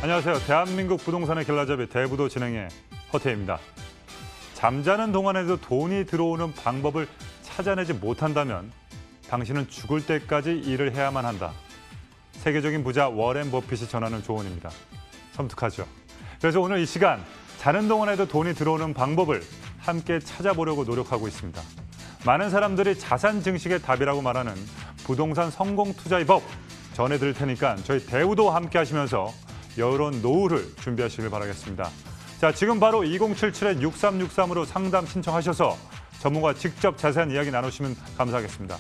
안녕하세요. 대한민국 부동산의 길라잡이 대부도 진행의 허태입니다. 잠자는 동안에도 돈이 들어오는 방법을 찾아내지 못한다면 당신은 죽을 때까지 일을 해야만 한다. 세계적인 부자 워렌 버핏이 전하는 조언입니다. 섬뜩하죠? 그래서 오늘 이 시간 자는 동안에도 돈이 들어오는 방법을 함께 찾아보려고 노력하고 있습니다. 많은 사람들이 자산 증식의 답이라고 말하는 부동산 성공 투자의 법 전해드릴 테니까 저희 대우도 함께 하시면서 여론 노후를 준비하시길 바라겠습니다. 자, 지금 바로 2077-6363으로 상담 신청하셔서 전문가 직접 자세한 이야기 나누시면 감사하겠습니다.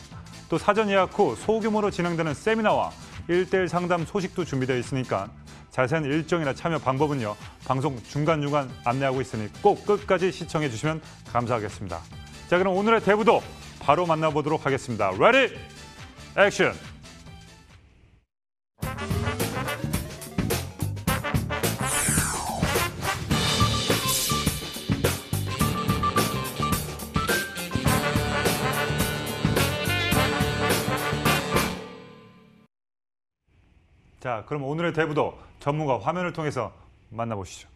또 사전 예약 후 소규모로 진행되는 세미나와 1:1 상담 소식도 준비되어 있으니까 자세한 일정이나 참여 방법은요. 방송 중간중간 안내하고 있으니 꼭 끝까지 시청해 주시면 감사하겠습니다. 자, 그럼 오늘의 대부도 바로 만나보도록 하겠습니다. 레디, 액션! 자, 그럼 오늘의 대부도 전문가 화면을 통해서 만나보시죠.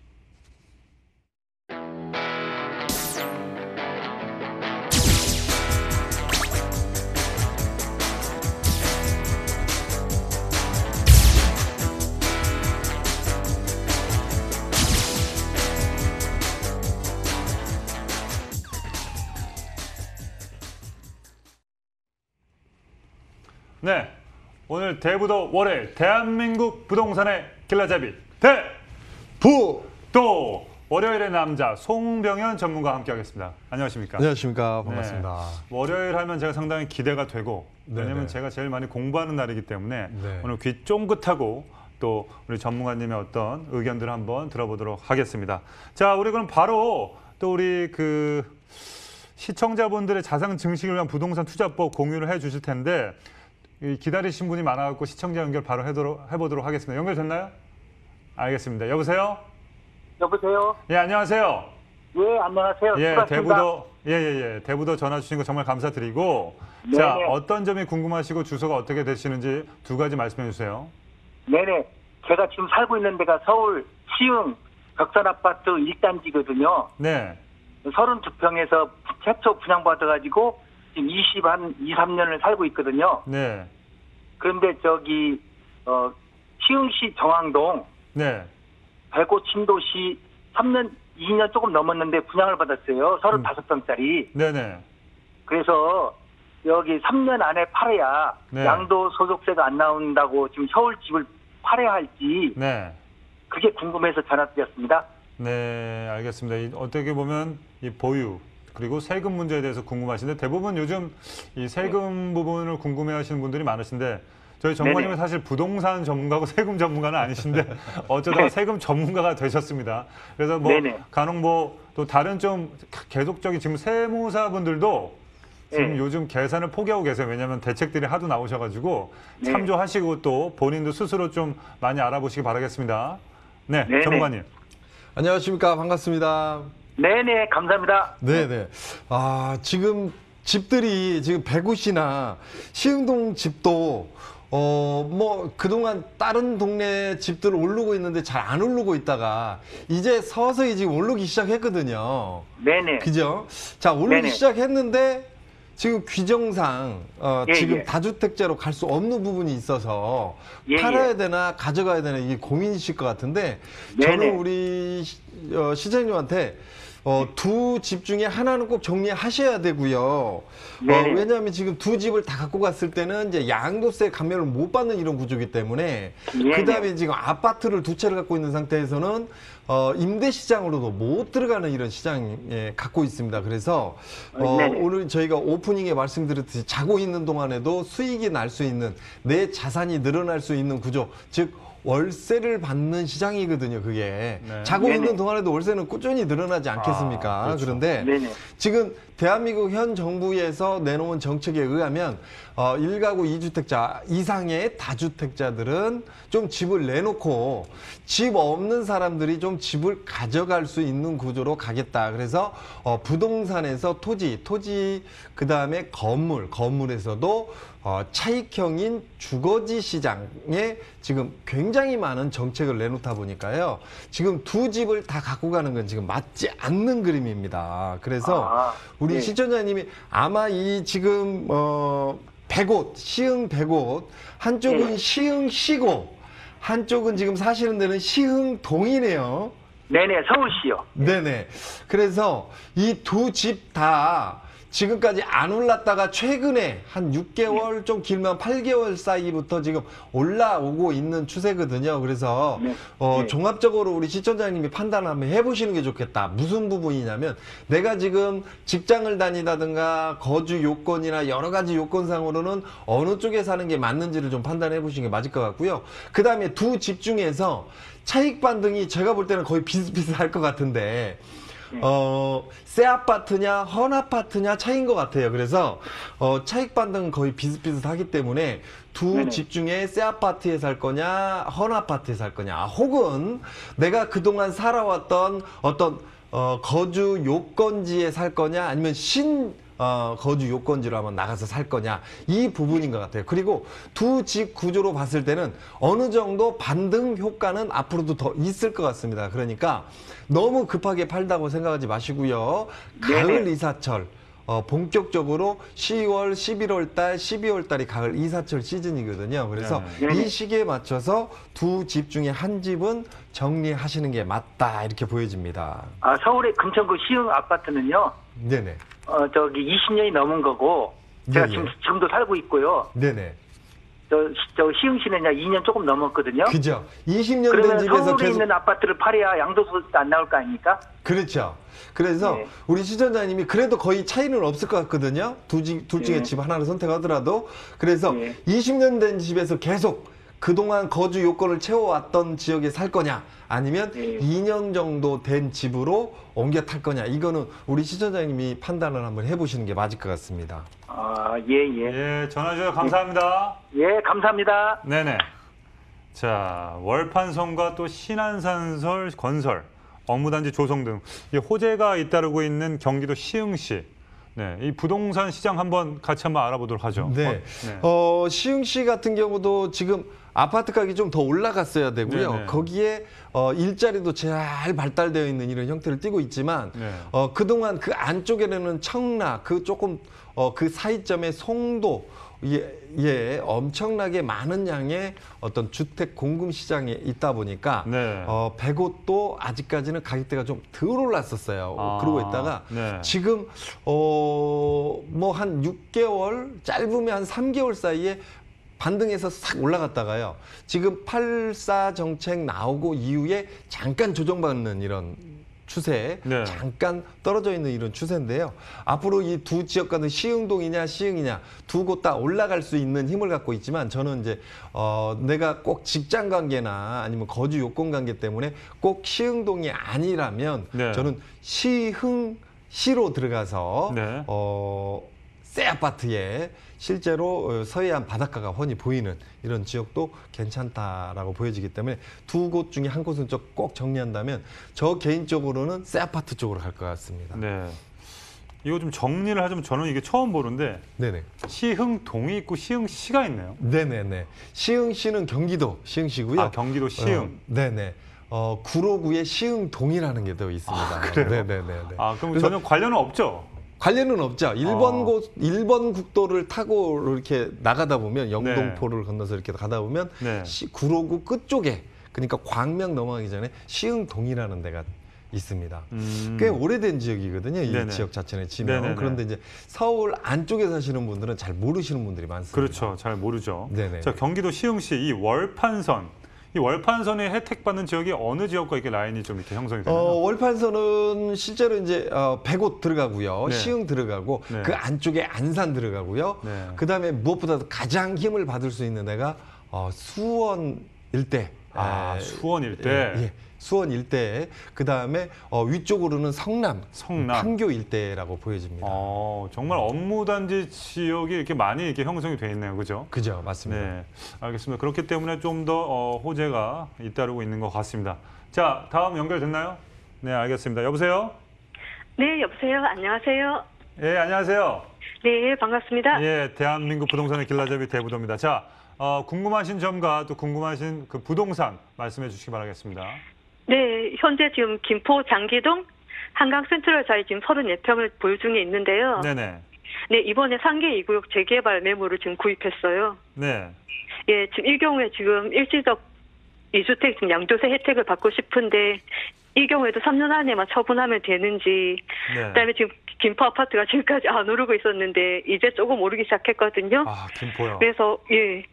네. 오늘 대부도 월요일 대한민국 부동산의 길라잡이 대부도 월요일의 남자 송병현 전문가와 함께하겠습니다. 안녕하십니까? 안녕하십니까? 반갑습니다. 네. 월요일 하면 제가 상당히 기대가 되고 왜냐하면 네네. 제가 제일 많이 공부하는 날이기 때문에 네. 오늘 귀 쫑긋하고 또 우리 전문가님의 어떤 의견들을 한번 들어보도록 하겠습니다. 자, 우리 그럼 바로 또 우리 그 시청자분들의 자산 증식을 위한 부동산 투자법 공유를 해주실 텐데 기다리신 분이 많아갖고 시청자 연결 바로 해보도록 하겠습니다. 연결됐나요? 알겠습니다. 여보세요? 여보세요? 예, 안녕하세요. 예, 안녕하세요. 예, 수고하셨습니다. 대부도, 대부도 전화 주신 거 정말 감사드리고. 네네. 자, 어떤 점이 궁금하시고 주소가 어떻게 되시는지 두 가지 말씀해 주세요. 네네. 제가 지금 살고 있는 데가 서울 시흥 벽산아파트 1단지거든요. 네. 32평에서 최초 분양받아가지고 지금 23년을 살고 있거든요. 네. 그런데 저기, 시흥시 정왕동, 네. 배고 신도시 2년 조금 넘었는데 분양을 받았어요. 35평짜리. 네네. 그래서 여기 3년 안에 팔아야 네. 양도소득세가 안 나온다고 지금 서울 집을 팔아야 할지 네. 그게 궁금해서 전화드렸습니다. 네, 알겠습니다. 어떻게 보면 이 보유 그리고 세금 문제에 대해서 궁금하신데 대부분 요즘 이 세금 부분을 궁금해하시는 분들이 많으신데 저희 전문가님은 네네. 사실 부동산 전문가고 세금 전문가는 아니신데 어쩌다가 세금 전문가가 되셨습니다. 그래서 뭐 네네. 간혹 뭐 또 다른 좀 계속적인 지금 세무사분들도 지금 네. 요즘 계산을 포기하고 계세요. 왜냐하면 대책들이 하도 나오셔가지고 네. 참조하시고 또 본인도 스스로 좀 많이 알아보시기 바라겠습니다. 네, 네네. 전문가님. 안녕하십니까? 반갑습니다. 네네, 감사합니다. 네네. 아, 지금 집들이 지금 배구시나 시흥동 집도 뭐 그동안 다른 동네 집들 오르고 있는데 잘 안 오르고 있다가 이제 서서히 지금 오르기 시작했거든요. 네네. 그죠? 자, 오르기 네네. 시작했는데 지금 규정상 예, 지금 예. 다주택자로 갈 수 없는 부분이 있어서 예, 팔아야 되나 가져가야 되나 이게 고민이실 것 같은데 네네. 저는 우리 시장님한테 두 집 중에 하나는 꼭 정리하셔야 되고요. 네네. 왜냐하면 지금 두 집을 다 갖고 갔을 때는 이제 양도세 감면을 못 받는 이런 구조이기 때문에 네네. 그다음에 지금 아파트를 두 채를 갖고 있는 상태에서는 임대 시장으로도 못 들어가는 이런 시장에 갖고 있습니다. 그래서 네네. 오늘 저희가 오프닝에 말씀드렸듯이 자고 있는 동안에도 수익이 날 수 있는 내 자산이 늘어날 수 있는 구조, 즉 월세를 받는 시장이거든요, 그게. 네. 자고 네네. 있는 동안에도 월세는 꾸준히 늘어나지 않겠습니까? 그렇죠. 그런데 네네. 지금 대한민국 현 정부에서 내놓은 정책에 의하면 1가구 2주택자 이상의 다주택자들은 좀 집을 내놓고 집 없는 사람들이 좀 집을 가져갈 수 있는 구조로 가겠다. 그래서 부동산에서 토지, 그다음에 건물에서도 차익형인 주거지 시장에 지금 굉장히 많은 정책을 내놓다 보니까요. 지금 두 집을 다 갖고 가는 건 지금 맞지 않는 그림입니다. 그래서 우리 네. 시청자님이 아마 이 지금 100옷, 시흥 100옷, 한쪽은 네. 시흥시고 한쪽은 지금 사시는 데는 시흥동이네요. 네네, 서울시요. 네네. 그래서 이 두 집 다 지금까지 안 올랐다가 최근에 한 6개월 좀 길면 8개월 사이부터 지금 올라오고 있는 추세거든요. 그래서 네. 네. 종합적으로 우리 시청자님이 판단을 한번 해보시는 게 좋겠다. 무슨 부분이냐면 내가 지금 직장을 다니다든가 거주 요건이나 여러 가지 요건상으로는 어느 쪽에 사는 게 맞는지를 좀 판단해 보시는 게 맞을 것 같고요. 그 다음에 두 집 중에서 차익 반등이 제가 볼 때는 거의 비슷비슷할 것 같은데 새 아파트냐 헌 아파트냐 차이인 것 같아요. 그래서 차익 반등은 거의 비슷비슷하기 때문에 두 네네. 집 중에 새 아파트에 살 거냐 헌 아파트에 살 거냐 혹은 내가 그동안 살아왔던 어떤 거주 요건지에 살 거냐 아니면 거주 요건지로 한번 나가서 살 거냐 이 부분인 것 같아요. 그리고 두 집 구조로 봤을 때는 어느 정도 반등 효과는 앞으로도 더 있을 것 같습니다. 그러니까 너무 급하게 팔다고 생각하지 마시고요. 가을 이사철 본격적으로 10월, 11월 달, 12월 달이 가을 이사철 시즌이거든요. 그래서 네네. 이 시기에 맞춰서 두 집 중에 한 집은 정리하시는 게 맞다 이렇게 보여집니다. 서울의 금천구 시흥 아파트는요, 네네. 저기 20년이 넘은 거고, 제가 네, 네. 지금도 살고 있고요. 네네. 저 시흥시는요, 2년 조금 넘었거든요. 그죠. 20년 된 그러면 집에서 서울에 계속. 있는 아파트를 팔아야 양도소득도 안 나올 거 아닙니까? 그렇죠. 그래서 네. 우리 시청자님이 그래도 거의 차이는 없을 것 같거든요. 둘 중에 네. 집 하나를 선택하더라도. 그래서 네. 20년 된 집에서 계속 그동안 거주 요건을 채워왔던 지역에 살 거냐 아니면 네. 2년 정도 된 집으로 옮겨 탈 거냐 이거는 우리 시청자님이 판단을 한번 해보시는 게 맞을 것 같습니다. 예. 예, 전화 주셔서 감사합니다. 예, 감사합니다. 네네. 자, 월판성과 또 신안산설 건설, 업무단지 조성 등 이 호재가 잇따르고 있는 경기도 시흥시. 네, 이 부동산 시장 같이 한번 알아보도록 하죠. 네. 네. 시흥시 같은 경우도 지금 아파트 가격이 좀 더 올라갔어야 되고요. 네네. 거기에 일자리도 잘 발달되어 있는 이런 형태를 띠고 있지만 네. 그동안 그 안쪽에는 청라 그 조금 그 사이점에 송도 엄청나게 많은 양의 어떤 주택 공급 시장에 있다 보니까 네. 100옷도 아직까지는 가격대가 좀 덜 올랐었어요. 그러고 있다가 네. 지금 뭐 한 6개월 짧으면 한 3개월 사이에 반등해서 싹 올라갔다가요. 지금 8.4 정책 나오고 이후에 잠깐 조정받는 이런 추세, 네. 잠깐 떨어져 있는 이런 추세인데요. 앞으로 이 두 지역 간의 시흥동이냐 시흥이냐 두 곳 다 올라갈 수 있는 힘을 갖고 있지만 저는 이제 내가 꼭 직장 관계나 아니면 거주 요건 관계 때문에 꼭 시흥동이 아니라면 네. 저는 시흥시로 들어가서 네. 새 아파트에 실제로 서해안 바닷가가 훤히 보이는 이런 지역도 괜찮다라고 보여지기 때문에 두 곳 중에 한 곳은 꼭 정리한다면 저 개인적으로는 새 아파트 쪽으로 갈 것 같습니다. 네. 이거 좀 정리를 하자면 저는 이게 처음 보는데 네네. 시흥동이 있고 시흥시가 있네요. 네네네. 시흥시는 경기도 시흥시고요. 아, 경기도 시흥. 네네. 구로구에 시흥동이라는 게 더 있습니다. 그래요? 네네네. 아, 그럼 그래서 전혀 관련은 없죠? 관련은 없죠. 1번 국도를 타고 이렇게 나가다 보면 영동포를 건너서 이렇게 가다 보면 네. 구로구 끝쪽에 그러니까 광명 넘어가기 전에 시흥동이라는 데가 있습니다. 꽤 오래된 지역이거든요. 이 네네. 지역 자체는 지명. 네네네. 그런데 이제 서울 안쪽에 사시는 분들은 잘 모르시는 분들이 많습니다. 그렇죠. 잘 모르죠. 네네. 자, 경기도 시흥시 이 월판선. 이 월판선에 혜택받는 지역이 어느 지역과 이렇게 라인이 좀 이렇게 형성이 되나요? 월판선은 실제로 이제 100옷 들어가고요. 네. 시흥 들어가고 네. 그 안쪽에 안산 들어가고요. 네. 그다음에 무엇보다도 가장 힘을 받을 수 있는 데가 수원 일대. 아, 수원 일대. 예, 수원 일대. 그다음에 위쪽으로는 성남, 판교 일대라고 보여집니다. 정말 업무단지 지역이 이렇게 많이 이렇게 형성이 돼 있네요. 그죠? 그죠, 맞습니다. 네, 알겠습니다. 그렇기 때문에 좀 더 호재가 잇따르고 있는 것 같습니다. 자, 다음 연결됐나요? 네, 알겠습니다. 여보세요? 네, 여보세요. 안녕하세요. 예, 안녕하세요. 네, 반갑습니다. 예, 대한민국 부동산의 길라잡이 대부도입니다. 자, 궁금하신 점과 또 궁금하신 그 부동산 말씀해 주시기 바라겠습니다. 네, 현재 지금 김포 장기동 한강센트럴사에 지금 34평을 보유 중에 있는데요. 네네. 네, 이번에 상계 2구역 재개발 매물을 지금 구입했어요. 네. 예, 지금 이 경우에 지금 일시적 2주택 지금 양도세 혜택을 받고 싶은데 이 경우에도 3년 안에만 처분하면 되는지, 네. 그다음에 지금 김포 아파트가 지금까지 안 오르고 있었는데 이제 조금 오르기 시작했거든요. 아, 김포요. 그래서 예,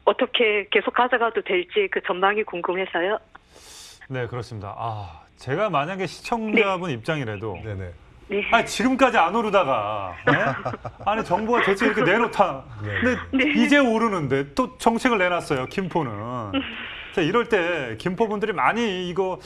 어떻게 계속 가져가도 될지 그 전망이 궁금해서요. 네, 그렇습니다. 아, 제가 만약에 시청자분 입장이라도 네네. 네. 아니, 지금까지 안 오르다가 네? 아니 정부가 대책 이렇게 내놓다. 근데 네. 이제 오르는데 또 정책을 내놨어요. 김포는. 자, 이럴 때 김포 분들이 많이 이거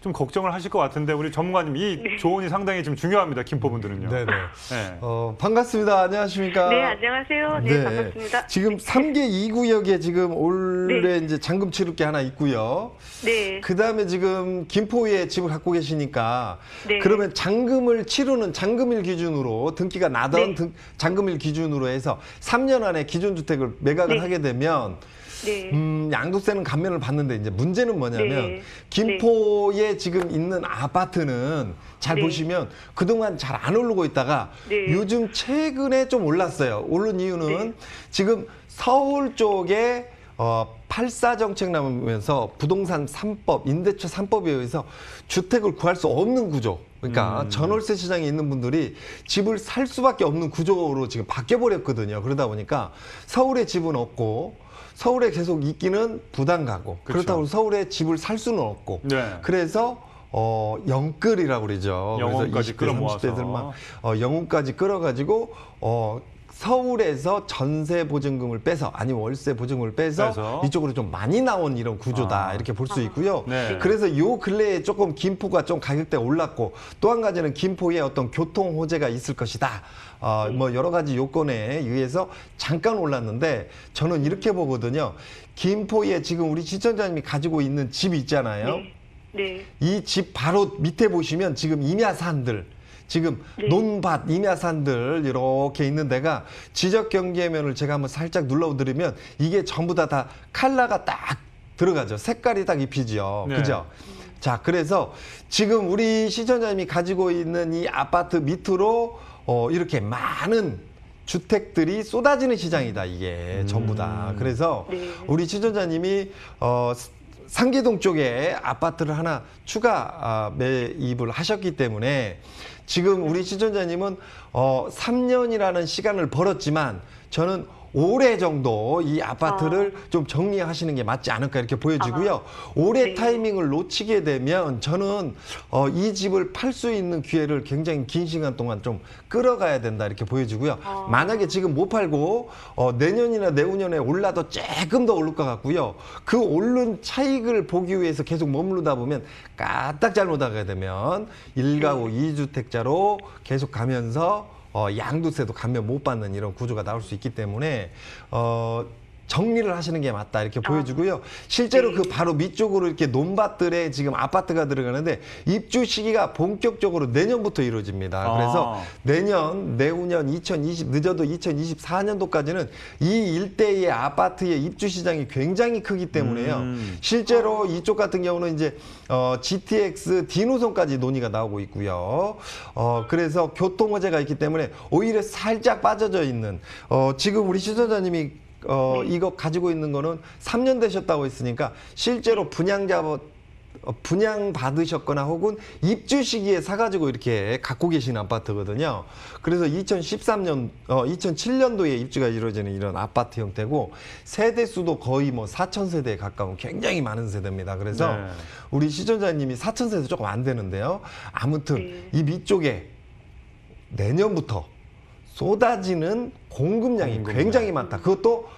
좀 걱정을 하실 것 같은데 우리 전문가님 이 조언이 상당히 좀 중요합니다. 김포 분들은요. 네네. 네. 반갑습니다. 안녕하십니까? 네, 안녕하세요. 네, 반갑습니다. 지금 3개 2구역에 지금 올해 네. 이제 잔금 치를 게 하나 있고요. 네. 그 다음에 지금 김포에 집을 갖고 계시니까 네. 그러면 잔금을 치르는 잔금일 기준으로 등기가 나던 네. 잔금일 기준으로 해서 3년 안에 기존 주택을 매각을 네. 하게 되면 네. 양도세는 감면을 받는데 이제 문제는 뭐냐면 네. 김포에 지금 있는 아파트는 잘 네. 보시면 그동안 잘 안 오르고 있다가 네. 요즘 최근에 좀 올랐어요. 오른 이유는 네. 지금 서울 쪽에 8.4 정책 나오면서 부동산 3법, 임대차 3법에 의해서 주택을 구할 수 없는 구조. 그러니까 전월세 시장에 있는 분들이 집을 살 수밖에 없는 구조로 지금 바뀌어버렸거든요. 그러다 보니까 서울에 집은 없고 서울에 계속 있기는 부담 가고 그렇죠. 그렇다고 서울에 집을 살 수는 없고 네. 그래서 영끌이라고 그러죠. 영혼까지 그래서 20대, 끌어모아서. 30대들만 영혼까지 끌어가지고 서울에서 전세 보증금을 빼서 아니면 월세 보증금을 빼서 이쪽으로 좀 많이 나온 이런 구조다 이렇게 볼 수 있고요. 네. 그래서 요 근래에 조금 김포가 좀 가격대가 올랐고 또 한 가지는 김포에 어떤 교통 호재가 있을 것이다. 뭐 여러 가지 요건에 의해서 잠깐 올랐는데 저는 이렇게 보거든요. 김포에 지금 우리 시청자님이 가지고 있는 집이 있잖아요. 네. 네. 이 집 바로 밑에 보시면 지금 임야산들, 지금 네. 논밭, 임야산들 이렇게 있는 데가 지적 경계면을 제가 한번 살짝 눌러드리면 이게 전부 다 컬러가 딱 들어가죠. 색깔이 딱 입히죠. 네. 그죠? 자, 그래서 지금 우리 시청자님이 가지고 있는 이 아파트 밑으로 이렇게 많은 주택들이 쏟아지는 시장이다, 이게 전부 다. 그래서 네. 우리 시청자님이 상계동 쪽에 아파트를 하나 추가 매입을 하셨기 때문에 지금 우리 시청자님은 3년이라는 시간을 벌었지만 저는 올해 정도 이 아파트를 좀 정리하시는 게 맞지 않을까 이렇게 보여지고요. 올해 네. 타이밍을 놓치게 되면 저는 이 집을 팔 수 있는 기회를 굉장히 긴 시간 동안 좀 끌어가야 된다 이렇게 보여지고요. 만약에 지금 못 팔고 내년이나 내후년에 올라도 조금 더 오를 것 같고요. 그 오른 차익을 보기 위해서 계속 머무르다 보면 까딱 잘못하게 되면 1가구 2주택자로 계속 가면서 양도세도 감면 못 받는 이런 구조가 나올 수 있기 때문에 정리를 하시는 게 맞다 이렇게 보여주고요. 실제로 네. 그 바로 밑쪽으로 이렇게 논밭들에 지금 아파트가 들어가는데 입주 시기가 본격적으로 내년부터 이루어집니다. 그래서 내년, 내후년 2020 늦어도 2024년도까지는 이 일대의 아파트의 입주 시장이 굉장히 크기 때문에요. 실제로 이쪽 같은 경우는 이제 GTX D 노선까지 논의가 나오고 있고요. 그래서 교통 호재가 있기 때문에 오히려 살짝 빠져져 있는 지금 우리 시청자님이 이거 가지고 있는 거는 3년 되셨다고 했으니까 실제로 분양 받으셨거나 혹은 입주 시기에 사가지고 이렇게 갖고 계신 아파트거든요. 그래서 2007년도에 입주가 이루어지는 이런 아파트 형태고 세대 수도 거의 뭐 4,000세대에 가까운 굉장히 많은 세대입니다. 그래서 네. 우리 시청자님이 4,000세대 조금 안 되는데요. 아무튼 이 밑쪽에 내년부터 쏟아지는 공급량이 굉장히 많다. 그것도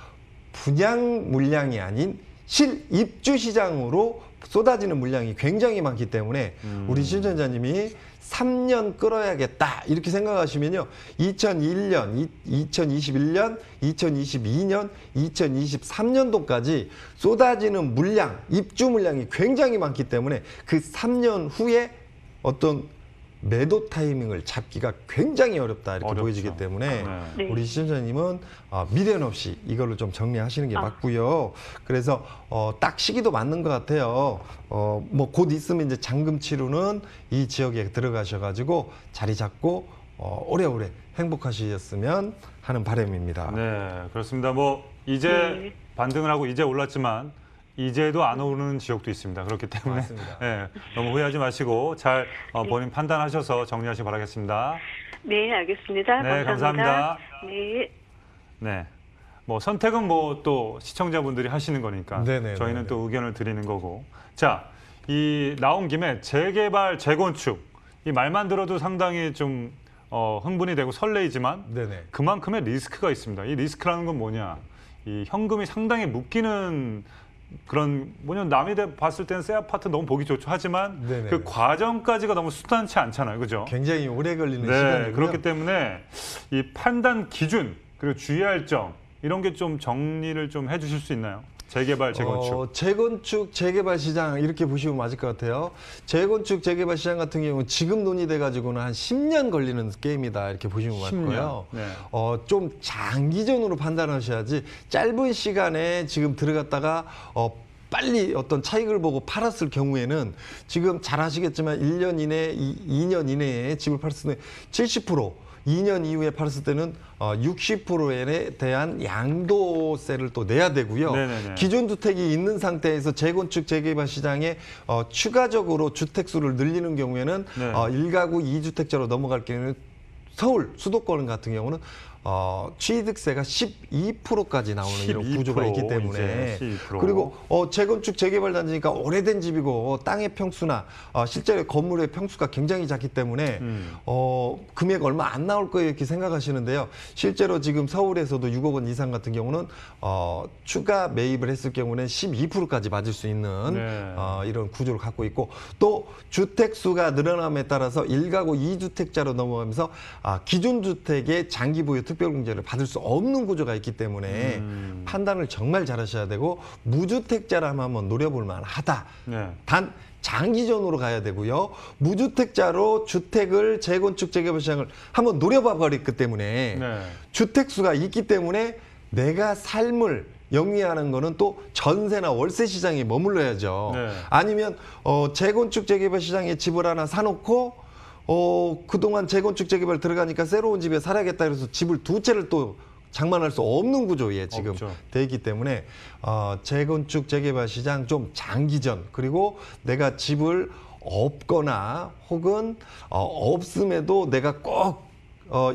분양 물량이 아닌 실입주 시장으로 쏟아지는 물량이 굉장히 많기 때문에 우리 시청자님이 3년 끌어야겠다 이렇게 생각하시면요. 2001년, 2021년, 2022년, 2023년도까지 쏟아지는 물량, 입주 물량이 굉장히 많기 때문에 그 3년 후에 어떤 매도 타이밍을 잡기가 굉장히 어렵다 이렇게 어렵죠. 보여지기 때문에 네. 우리 시청자님은 미련 없이 이걸로 좀 정리하시는 게 맞고요. 그래서 딱 시기도 맞는 것 같아요. 뭐 곧 있으면 이제 잔금 치료는 이 지역에 들어가셔가지고 자리 잡고 오래오래 행복하셨으면 하는 바람입니다. 네, 그렇습니다. 뭐 이제 네. 반등을 하고 이제 올랐지만 이제도 안 오르는 지역도 있습니다. 그렇기 때문에 맞습니다. 네, 너무 후회하지 마시고 잘 본인 판단하셔서 정리하시기 바라겠습니다. 네, 알겠습니다. 네, 감사합니다. 감사합니다. 네. 네. 뭐 선택은 뭐 또 시청자분들이 하시는 거니까 네네, 저희는 네네. 또 의견을 드리는 거고. 자, 이 나온 김에 재개발, 재건축 이 말만 들어도 상당히 좀 흥분이 되고 설레이지만 네네. 그만큼의 리스크가 있습니다. 이 리스크라는 건 뭐냐? 이 현금이 상당히 묶이는 그런 뭐냐 남이 봤을 때는 새 아파트 너무 보기 좋죠. 하지만 네네. 그 과정까지가 너무 순탄치 않잖아요. 그죠? 굉장히 오래 걸리는 네, 시간이고요. 그렇기 때문에 이 판단 기준 그리고 주의할 점 이런 게 좀 정리를 좀 해주실 수 있나요? 재개발, 재건축. 재건축, 재개발 시장 이렇게 보시면 맞을 것 같아요. 재건축, 재개발 시장 같은 경우는 지금 논의돼 가지고는 한 10년 걸리는 게임이다 이렇게 보시면 맞고요. 10년. 네. 좀 장기전으로 판단하셔야지 짧은 시간에 지금 들어갔다가 빨리 어떤 차익을 보고 팔았을 경우에는 지금 잘 아시겠지만 1년 이내, 2년 이내에 집을 팔았을 때 70%, 2년 이후에 팔았을 때는 60%에 대한 양도세를 또 내야 되고요. 네네네. 기존 주택이 있는 상태에서 재건축, 재개발 시장에 추가적으로 주택수를 늘리는 경우에는 네. 1가구 2주택자로 넘어갈 경우에는 서울 수도권 같은 경우는 취득세가 12%까지 나오는 이런 12% 구조가 있기 때문에 이제 12%. 그리고 재건축 재개발 단지니까 오래된 집이고 땅의 평수나 실제 건물의 평수가 굉장히 작기 때문에 금액 얼마 안 나올 거예요 이렇게 생각하시는데요. 실제로 지금 서울에서도 6억 원 이상 같은 경우는 추가 매입을 했을 경우는 12%까지 맞을 수 있는 네. 이런 구조를 갖고 있고 또 주택 수가 늘어남에 따라서 1가구 2주택자로 넘어가면서 기존 주택의 장기 보유 특별공제를 받을 수 없는 구조가 있기 때문에 판단을 정말 잘하셔야 되고 무주택자라면 한번 노려볼 만하다. 네. 단 장기전으로 가야 되고요. 무주택자로 주택을 재건축 재개발 시장을 한번 노려봐 버렸기 때문에 네. 주택수가 있기 때문에 내가 삶을 영위하는 거는 또 전세나 월세 시장에 머물러야죠. 네. 아니면 재건축 재개발 시장에 집을 하나 사놓고 그동안 재건축 재개발 들어가니까 새로운 집에 살아야겠다 그래서 집을 두 채를 또 장만할 수 없는 구조에 지금 없죠. 돼 있기 때문에 재건축 재개발 시장 좀 장기전 그리고 내가 집을 없거나 혹은 없음에도 내가 꼭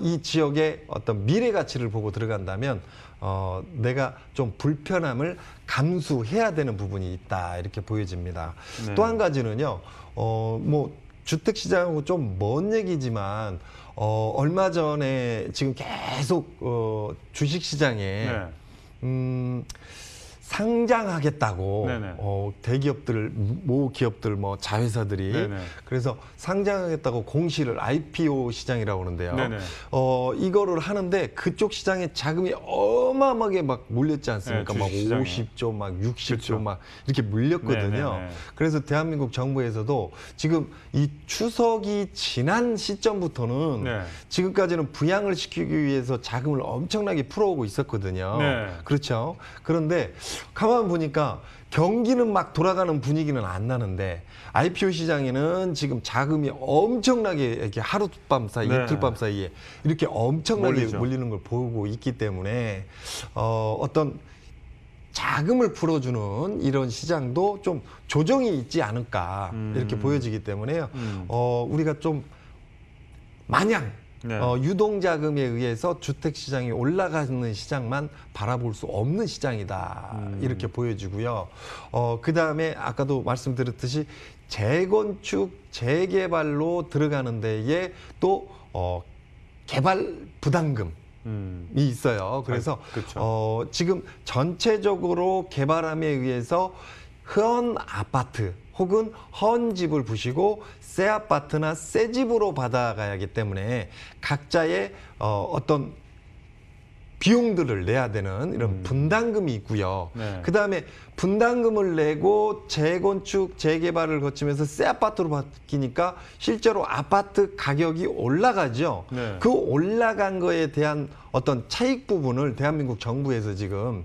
이 지역의 어떤 미래 가치를 보고 들어간다면 내가 좀 불편함을 감수해야 되는 부분이 있다 이렇게 보여집니다. 네. 또 한 가지는요. 뭐 주택 시장하고 좀 먼 얘기지만 얼마 전에 지금 계속 주식 시장에 네. 상장하겠다고 네네. 대기업들, 모 기업들, 뭐 자회사들이 네네. 그래서 상장하겠다고 공시를 IPO 시장이라고 하는데요. 네네. 이거를 하는데 그쪽 시장에 자금이 어마어마하게 막 몰렸지 않습니까? 네, 막 주식 시장에. 50조, 막 60조 그렇죠. 막 이렇게 물렸거든요. 네네네. 그래서 대한민국 정부에서도 지금 이 추석이 지난 시점부터는 네. 지금까지는 부양을 시키기 위해서 자금을 엄청나게 풀어오고 있었거든요. 네. 그렇죠. 그런데 가만 보니까 경기는 막 돌아가는 분위기는 안 나는데 IPO 시장에는 지금 자금이 엄청나게 이렇게 하룻밤 사이, 네. 이틀밤 사이에 이렇게 엄청나게 몰리죠. 몰리는 걸 보고 있기 때문에 어떤 자금을 풀어주는 이런 시장도 좀 조정이 있지 않을까 이렇게 보여지기 때문에요. 우리가 좀 마냥 네. 유동자금에 의해서 주택시장이 올라가는 시장만 바라볼 수 없는 시장이다. 이렇게 보여지고요. 그다음에 아까도 말씀드렸듯이 재건축, 재개발로 들어가는 데에 또 개발 부담금이 있어요. 그래서 그렇죠. 지금 전체적으로 개발함에 의해서 헌 아파트 혹은 헌 집을 부시고 새 아파트나 새 집으로 받아가야 하기 때문에 각자의 어떤 비용들을 내야 되는 이런 분담금이 있고요. 네. 그다음에 분담금을 내고 재건축, 재개발을 거치면서 새 아파트로 바뀌니까 실제로 아파트 가격이 올라가죠. 네. 그 올라간 거에 대한 어떤 차익 부분을 대한민국 정부에서 지금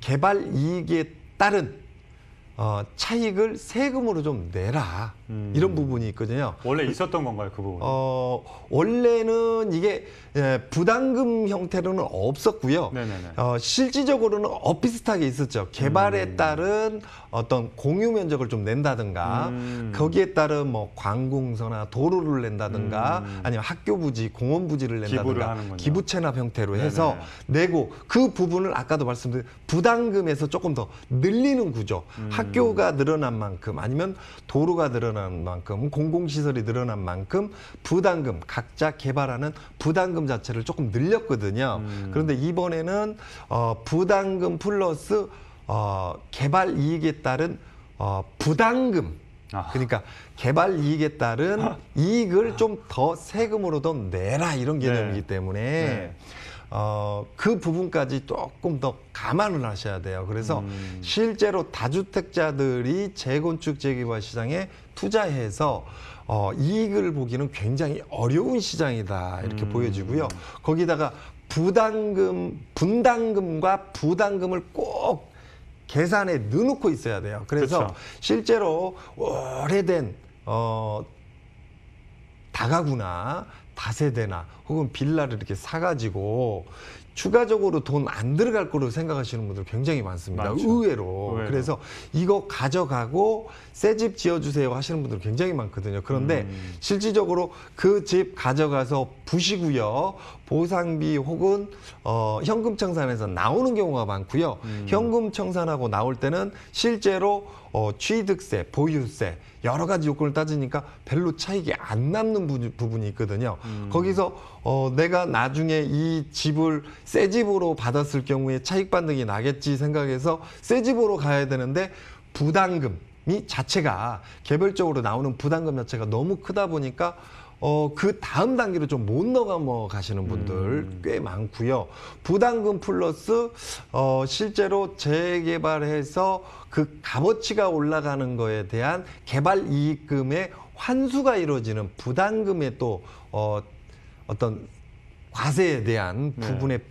개발 이익에 따른 차익을 세금으로 좀 내라. 이런 부분이 있거든요. 원래 있었던 건가요, 그 부분? 원래는 이게 부담금 형태로는 없었고요. 네네네. 실질적으로는 비슷하게 있었죠. 개발에 따른 어떤 공유 면적을 좀 낸다든가, 거기에 따른 뭐 관공서나 도로를 낸다든가, 아니면 학교 부지, 공원 부지를 기부를 낸다든가, 하는군요. 기부 체납 형태로 네네. 해서 내고 그 부분을 아까도 말씀드린 부담금에서 조금 더 늘리는 구조. 학교가 늘어난 만큼 아니면 도로가 늘어난 만큼 공공시설이 늘어난 만큼 부담금 각자 개발하는 부담금 자체를 조금 늘렸거든요. 그런데 이번에는 부담금 플러스 개발 이익에 따른 부담금 그러니까 개발 이익에 따른 이익을 좀 더 세금으로 더 내라 이런 개념이기 때문에 네. 그 부분까지 조금 더 감안을 하셔야 돼요. 그래서 실제로 다주택자들이 재건축 재개발 시장에 투자해서 이익을 보기는 굉장히 어려운 시장이다 이렇게 보여지고요. 거기다가 분담금과 부담금을 꼭 계산에 넣어놓고 있어야 돼요. 그래서 그렇죠. 실제로 오래된 다가구나 다세대나 혹은 빌라를 이렇게 사가지고 추가적으로 돈 안 들어갈 거로 생각하시는 분들 굉장히 많습니다. 많죠. 의외로. 그래서 이거 가져가고 새 집 지어주세요 하시는 분들 굉장히 많거든요. 그런데 실질적으로 그 집 가져가서 부시고요. 보상비 혹은 현금 청산에서 나오는 경우가 많고요. 현금 청산하고 나올 때는 실제로 취득세, 보유세 여러 가지 요건을 따지니까 별로 차익이 안 남는 부분이 있거든요. 거기서 내가 나중에 이 집을 새 집으로 받았을 경우에 차익 반등이 나겠지 생각해서 새 집으로 가야 되는데 부담금이 자체가 개별적으로 나오는 부담금 자체가 너무 크다 보니까 그 다음 단계로 좀 못 넘어가시는 분들 꽤 많고요. 부담금 플러스 실제로 재개발해서 그 값어치가 올라가는 거에 대한 개발 이익금의 환수가 이루어지는 부담금의 또 어떤 과세에 대한 부분의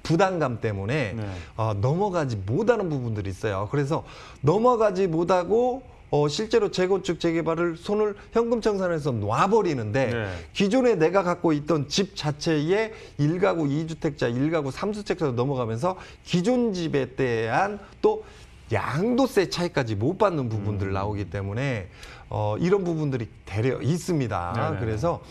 부담감 때문에 넘어가지 못하는 부분들이 있어요. 그래서 넘어가지 못하고 실제로 재건축 재개발을 손을 현금 청산해서 놔버리는데 기존에 내가 갖고 있던 집 자체에 1가구 2주택자, 1가구 3주택자로 넘어가면서 기존 집에 대한 또 양도세 차이까지 못 받는 부분들 나오기 때문에 이런 부분들이 대려 있습니다. 네네. 그래서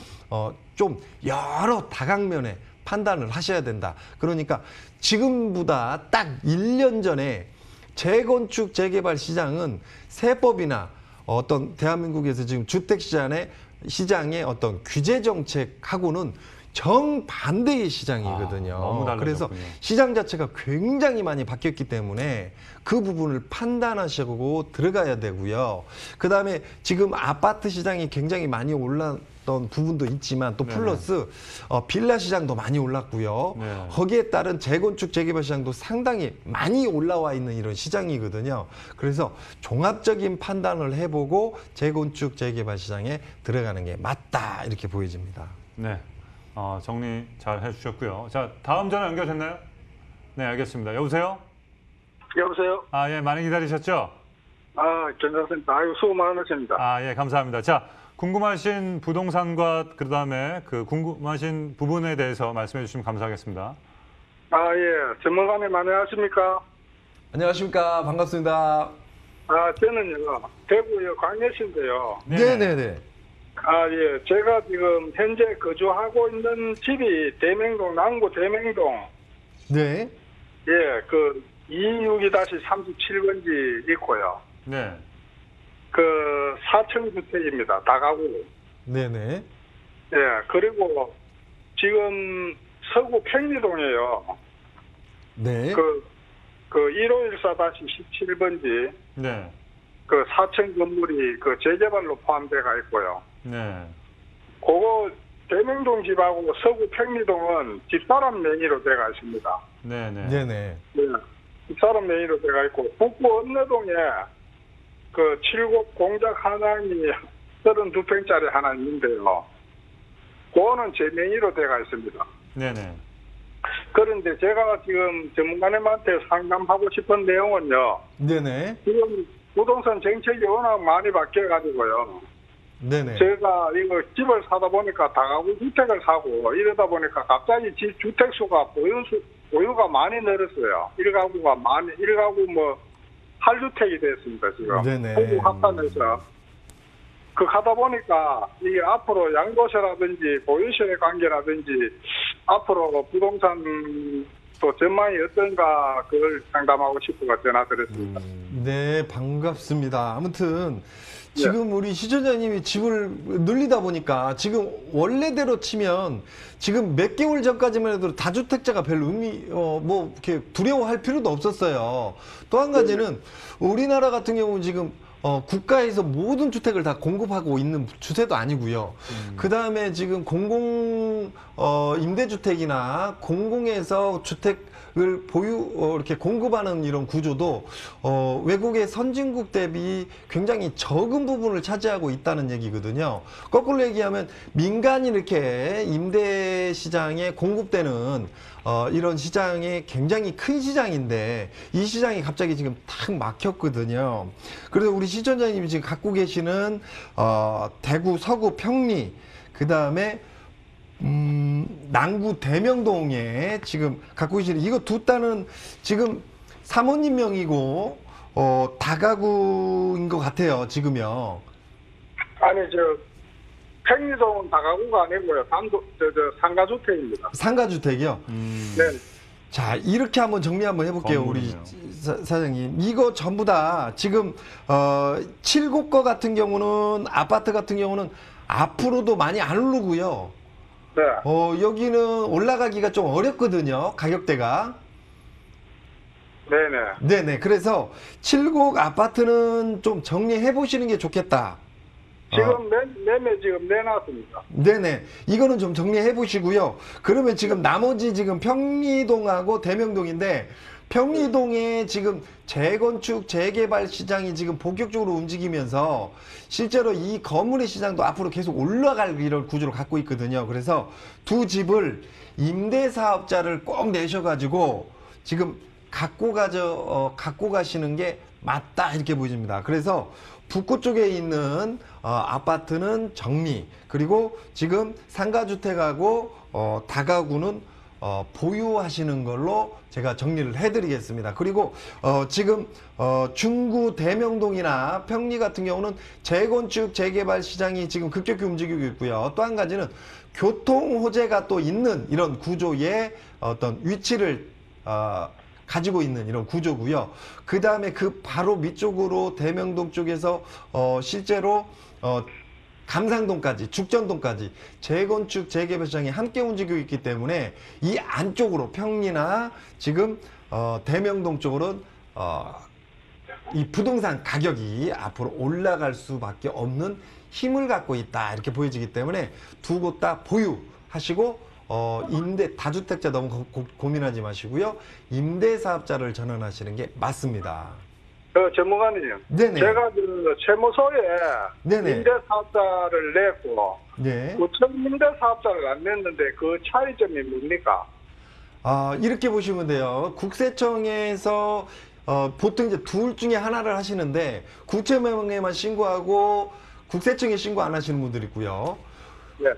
좀 여러 다각면에 판단을 하셔야 된다. 그러니까 지금보다 딱 1년 전에 재건축 재개발 시장은 세법이나 어떤 대한민국에서 지금 주택 시장의 어떤 규제 정책하고는 정반대의 시장이거든요. 너무 달라졌군요. 그래서 시장 자체가 굉장히 많이 바뀌었기 때문에 그 부분을 판단하시고 들어가야 되고요. 그다음에 지금 아파트 시장이 굉장히 많이 올랐던 부분도 있지만 또 플러스 빌라 시장도 많이 올랐고요. 거기에 따른 재건축 재개발 시장도 상당히 많이 올라와 있는 이런 시장이거든요. 그래서 종합적인 판단을 해보고 재건축 재개발 시장에 들어가는 게 맞다 이렇게 보여집니다. 네. 정리 잘 해주셨고요. 자, 다음 전화 연결됐나요? 네, 알겠습니다. 여보세요? 여보세요? 예, 많이 기다리셨죠? 괜찮습니다. 아유, 수고 많으십니다. 예, 감사합니다. 자, 궁금하신 부동산과 그다음에 그 궁금하신 부분에 대해서 말씀해 주시면 감사하겠습니다. 예. 전문가님 안녕하십니까? 안녕하십니까. 반갑습니다. 저는요, 대구요, 광역시인데요. 네네네. 예. 제가 지금 현재 거주하고 있는 집이 대명동, 남구 대명동. 네. 예, 그 262-37번지 있고요. 네. 그 4층 주택입니다. 다가구. 네네. 예, 그리고 지금 서구 평리동이에요. 네. 그 1514-17번지. 네. 그 4층 건물이 그 재개발로 포함돼가 있고요. 네. 그거 대명동 집하고 서구 평리동은 집사람 명의로 돼가 있습니다. 네네. 네네. 네. 집사람 명의로 돼가 있고 북구 읍내동에 그 7곡 공작 한양이 32평짜리 하나 있는데요. 그거는 제 명의로 돼가 있습니다. 네네. 그런데 제가 지금 전문가님한테 상담하고 싶은 내용은요. 네네. 지금 부동산 정책이 워낙 많이 바뀌어가지고요. 네네. 제가 이거 집을 사다 보니까 다가구 주택을 사고 이러다 보니까 갑자기 주택 수가 보유가 많이 늘었어요. 1가구 뭐 8주택이 됐습니다, 지금. 네네. 호구 합산해서. 그 하다 보니까 이게 앞으로 양도세라든지 보유세 관계라든지 앞으로 부동산 또 전망이 어떤가 그걸 상담하고 싶어서 전화드렸습니다. 네, 반갑습니다. 아무튼 지금 우리 시청자님이 집을 늘리다 보니까 지금 원래대로 치면 지금 몇 개월 전까지만 해도 다주택자가 별 뭐 이렇게 두려워할 필요도 없었어요. 또 한 가지는 우리나라 같은 경우는 지금 국가에서 모든 주택을 다 공급하고 있는 추세도 아니고요. 그 다음에 지금 임대주택이나 공공에서 주택을 이렇게 공급하는 이런 구조도, 외국의 선진국 대비 굉장히 적은 부분을 차지하고 있다는 얘기거든요. 거꾸로 얘기하면 민간이 이렇게 임대 시장에 공급되는 이런 시장이 굉장히 큰 시장인데 이 시장이 갑자기 지금 탁 막혔거든요. 그래서 우리 시청자님이 지금 갖고 계시는 대구 서구 평리 그 다음에 남구 대명동에 지금 갖고 계시는 이거 두 딸은 지금 사모님 명이고 다가구인 것 같아요, 지금요. 아니 평리동은 다가구가 아니고요. 상가주택입니다. 상가주택이요? 네. 자, 이렇게 한번 정리 한번 해볼게요, 건물이네요. 우리 사장님. 이거 전부 다 지금 7곡거 같은 경우는 아파트 같은 경우는 앞으로도 많이 안 오르고요. 네. 여기는 올라가기가 좀 어렵거든요, 가격대가. 네네. 네네. 그래서 7곡 아파트는 좀 정리해 보시는 게 좋겠다. 지금 매매 지금 내놨습니다. 네네. 이거는 좀 정리해 보시고요. 그러면 지금 나머지 지금 평리동하고 대명동인데 평리동에 지금 재건축, 재개발 시장이 지금 본격적으로 움직이면서 실제로 이 건물의 시장도 앞으로 계속 올라갈 이런 구조를 갖고 있거든요. 그래서 두 집을 임대사업자를 꼭 내셔가지고 지금 갖고 가시는 게 맞다 이렇게 보여집니다. 그래서 북구 쪽에 있는 아파트는 정리, 그리고 지금 상가주택하고 다가구는 보유하시는 걸로 제가 정리를 해드리겠습니다. 그리고 지금 중구 대명동이나 평리 같은 경우는 재건축 재개발 시장이 지금 급격히 움직이고 있고요. 또 한 가지는 교통 호재가 또 있는 이런 구조의 어떤 위치를 가지고 있는 이런 구조고요. 그 다음에 그 바로 밑쪽으로 대명동 쪽에서 실제로 감상동까지, 죽전동까지 재건축 재개발 시장이 함께 움직이고 있기 때문에 이 안쪽으로 평리나 지금 대명동 쪽으로는 이 부동산 가격이 앞으로 올라갈 수밖에 없는 힘을 갖고 있다 이렇게 보여지기 때문에 두 곳 다 보유하시고 다주택자 너무 고민하지 마시고요. 임대사업자를 전환하시는 게 맞습니다. 전문가님. 네네. 제가 세무서에 네네. 임대사업자를 냈고, 네. 구청 임대사업자를 안 냈는데 그 차이점이 뭡니까? 이렇게 보시면 돼요. 국세청에서 보통 이제 둘 중에 하나를 하시는데 구체명에만 신고하고 국세청에 신고 안 하시는 분들이 있고요. 네.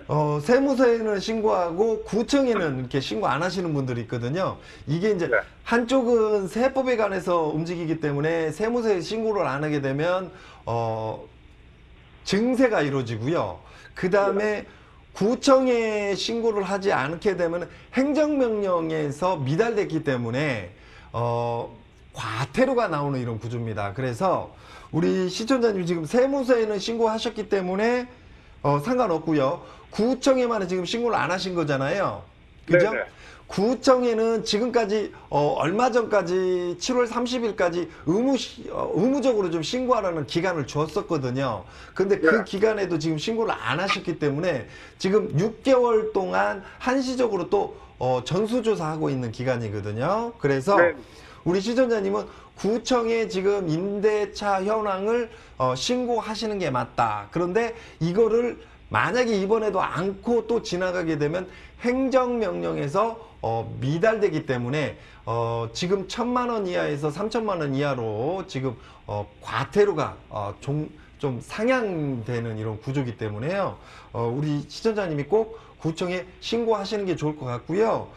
세무서에는 신고하고 구청에는 이렇게 신고 안 하시는 분들이 있거든요. 이게 이제 네. 한쪽은 세법에 관해서 움직이기 때문에 세무서에 신고를 안 하게 되면 증세가 이루어지고요. 그 다음에 구청에 신고를 하지 않게 되면 행정명령에서 미달됐기 때문에 과태료가 나오는 이런 구조입니다. 그래서 우리 시청자님 지금 세무서에는 신고하셨기 때문에 상관없고요. 구청에만 지금 신고를 안 하신 거잖아요. 그죠? 네네. 구청에는 지금까지 얼마 전까지 7월 30일까지 의무적으로 좀 신고하라는 기간을 주었었거든요. 근데 그 네. 기간에도 지금 신고를 안 하셨기 때문에 지금 6개월 동안 한시적으로 또 전수조사하고 있는 기간이거든요. 그래서 네. 우리 시청자님은 구청에 지금 임대차 현황을 신고하시는 게 맞다. 그런데 이거를 만약에 이번에도 않고 또 지나가게 되면 행정명령에서 미달되기 때문에 지금 1,000만 원 이하에서 3,000만 원 이하로 지금 과태료가 좀 상향되는 이런 구조이기 때문에요. 우리 시청자님이 꼭 구청에 신고하시는 게 좋을 것 같고요.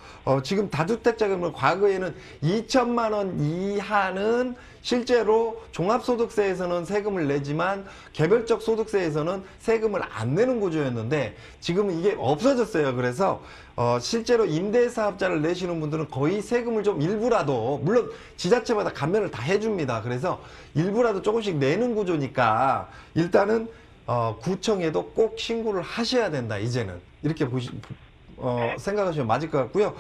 지금 다주택자금을 과거에는 2천만 원 이하는 실제로 종합소득세에서는 세금을 내지만 개별적 소득세에서는 세금을 안 내는 구조였는데 지금은 이게 없어졌어요. 그래서 실제로 임대사업자를 내시는 분들은 거의 세금을 좀 일부라도, 물론 지자체마다 감면을 다 해줍니다. 그래서 일부라도 조금씩 내는 구조니까 일단은 구청에도 꼭 신고를 하셔야 된다. 이제는 이렇게 생각하시면 맞을 것 같고요.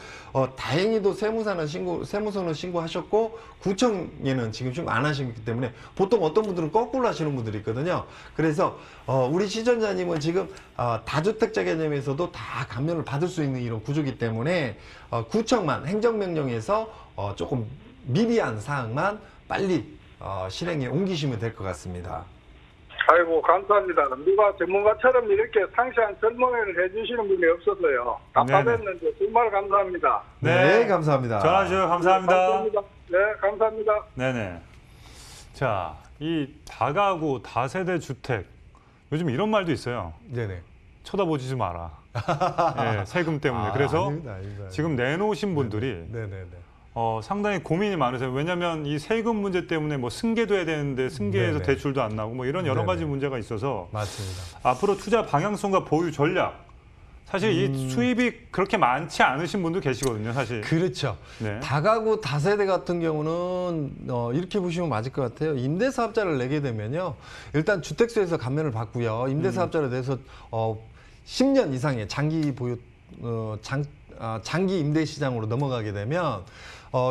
다행히도 세무서는 신고하셨고 구청에는 지금 신고 안 하시기 때문에 보통 어떤 분들은 거꾸로 하시는 분들이 있거든요. 그래서 우리 시청자님은 지금 다주택자 개념에서도 다 감면을 받을 수 있는 이런 구조이기 때문에 구청만 행정명령에서 조금 미비한 사항만 빨리 실행에 옮기시면 될 것 같습니다. 아이고, 감사합니다. 누가 전문가처럼 이렇게 상세한 설명을 해주시는 분이 없어서요. 답답했는데 정말 감사합니다. 네, 감사합니다. 전화 주셔서 감사합니다. 감사합니다. 네, 감사합니다. 네네. 자, 이 다가구 다세대 주택 요즘 이런 말도 있어요. 네네. 쳐다보지 좀 마라. 예, 세금 때문에. 그래서 아닙니다. 지금 내놓으신 분들이 네네네. 상당히 고민이 많으세요. 왜냐하면 이 세금 문제 때문에 뭐 승계도 해야 되는데 승계해서 네네. 대출도 안 나오고 뭐 이런 여러 가지 네네. 문제가 있어서 맞습니다. 앞으로 투자 방향성과 보유 전략, 사실 이 수입이 그렇게 많지 않으신 분도 계시거든요, 사실. 그렇죠. 네. 다가구 다세대 같은 경우는 이렇게 보시면 맞을 것 같아요. 임대사업자를 내게 되면요, 일단 주택수에서 감면을 받고요. 임대사업자로 돼서 10년 이상의 장기 보유 장기 임대 시장으로 넘어가게 되면